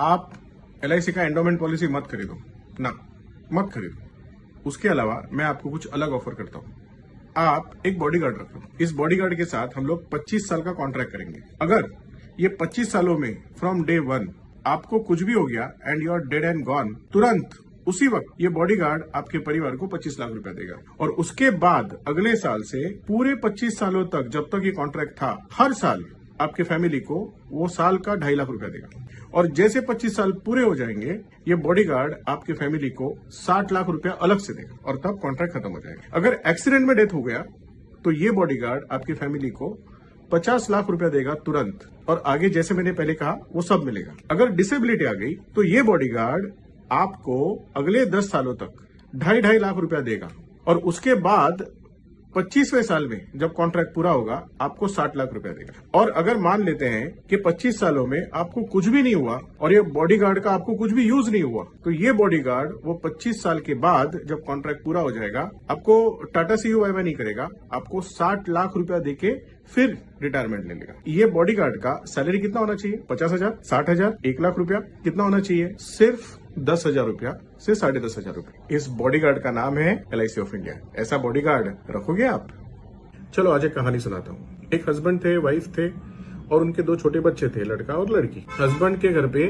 आप LIC का endowment policy मत खरीदो ना, मत खरीदो। उसके अलावा मैं आपको कुछ अलग ऑफर करता हूँ। आप एक बॉडीगार्ड रख लो। इस बॉडीगार्ड के साथ हम लोग 25 साल का कॉन्ट्रैक्ट करेंगे। अगर ये 25 सालों में फ्रॉम डे 1 आपको कुछ भी हो गया and you are dead and gone, तुरंत उसी वक्त ये बॉडीगार्ड आपके परिवार को 25 लाख रुपया देगा। और उसके बाद अगले साल से पूरे 25 सालों तक, जब तक ये कॉन्ट्रैक्ट था, हर साल आपके फैमिली को वो साल का 2.5 लाख रुपया देगा। और जैसे 25 साल पूरे हो जाएंगे, ये बॉडीगार्ड आपके फैमिली को 60 लाख रुपया अलग से देगा और तब कॉन्ट्रैक्ट खत्म हो जाएगा। अगर एक्सीडेंट में डेथ हो गया तो ये बॉडीगार्ड आपकी फैमिली को 50 लाख रुपया देगा तुरंत, और आगे जैसे मैंने पहले कहा वो सब मिलेगा। अगर डिसेबिलिटी आ गई तो ये बॉडीगार्ड आपको अगले 10 सालों तक 2.5 लाख रुपया देगा, और उसके बाद 25वें साल में जब कॉन्ट्रैक्ट पूरा होगा आपको 60 लाख रुपया देगा। और अगर मान लेते हैं कि 25 सालों में आपको कुछ भी नहीं हुआ और ये बॉडीगार्ड का आपको कुछ भी यूज नहीं हुआ, तो ये बॉडीगार्ड वो 25 साल के बाद जब कॉन्ट्रैक्ट पूरा हो जाएगा आपको टाटा CU बाय बाय नहीं करेगा, आपको 60 लाख रुपया देके फिर रिटायरमेंट ले लेगा। ये बॉडीगार्ड का सैलरी कितना होना चाहिए? 50,000, 60,000, 1 लाख रुपया? कितना होना चाहिए? सिर्फ 10,000 रुपया से 10,500 रुपया। इस बॉडीगार्ड का नाम है LIC ऑफ इंडिया। ऐसा बॉडीगार्ड रखोगे आप? चलो आज एक कहानी सुनाता हूँ। एक हस्बैंड थे, वाइफ थे और उनके 2 छोटे बच्चे थे, लड़का और लड़की। हस्बैंड के घर पे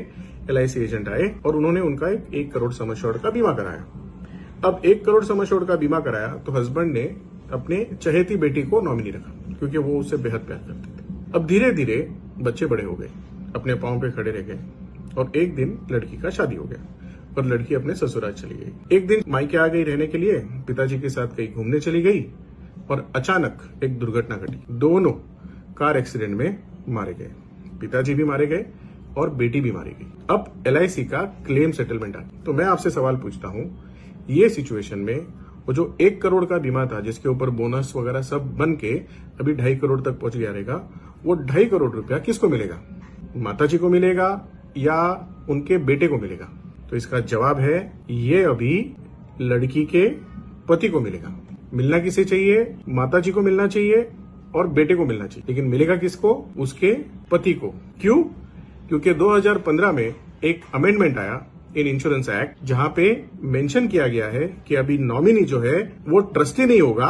LIC एजेंट आए और उन्होंने उनका 1 करोड़ सम एश्योर्ड का बीमा कराया। अब 1 करोड़ सम एश्योर्ड का बीमा कराया तो हस्बैंड ने अपने चहेती बेटी को नॉमिनी रखा क्योंकि वो उससे बेहद प्यार करते थे। अब धीरे धीरे बच्चे बड़े हो गए, अपने पांव पे खड़े रह गए और एक दिन लड़की का शादी हो गया और लड़की अपने ससुराल चली गई। एक दिन मायके आ गई रहने के लिए, पिताजी के साथ कहीं घूमने चली गई और अचानक एक दुर्घटना घटी। दोनों कार एक्सीडेंट में मारे गए, पिताजी भी मारे गए और बेटी भी मारी गई। अब LIC का क्लेम सेटलमेंट आ गया। तो मैं आपसे सवाल पूछता हूं, ये सिचुएशन में वो जो 1 करोड़ का बीमा था जिसके ऊपर बोनस वगैरह सब बन के अभी 2.5 करोड़ तक पहुंच गया रहेगा, वो 2.5 करोड़ रुपया किसको मिलेगा? माताजी को मिलेगा या उनके बेटे को मिलेगा? तो इसका जवाब है ये अभी लड़की के पति को मिलेगा। मिलना किसे चाहिए? माताजी को मिलना चाहिए और बेटे को मिलना चाहिए, लेकिन मिलेगा किसको? उसके पति को। क्यों? क्योंकि 2015 में एक अमेंडमेंट आया इन इंश्योरेंस एक्ट, जहां पे मेंशन किया गया है कि अभी नॉमिनी जो है वो ट्रस्टी नहीं होगा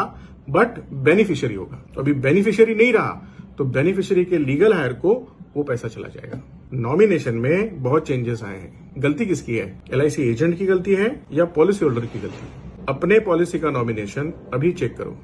बट बेनिफिशियरी होगा। तो अभी बेनिफिशियरी नहीं रहा तो बेनिफिशियरी के लीगल हायर को वो पैसा चला जाएगा। नॉमिनेशन में बहुत चेंजेस आए हैं। गलती किसकी है? LIC एजेंट की गलती है या पॉलिसी होल्डर की गलती है? अपने पॉलिसी का नॉमिनेशन अभी चेक करो।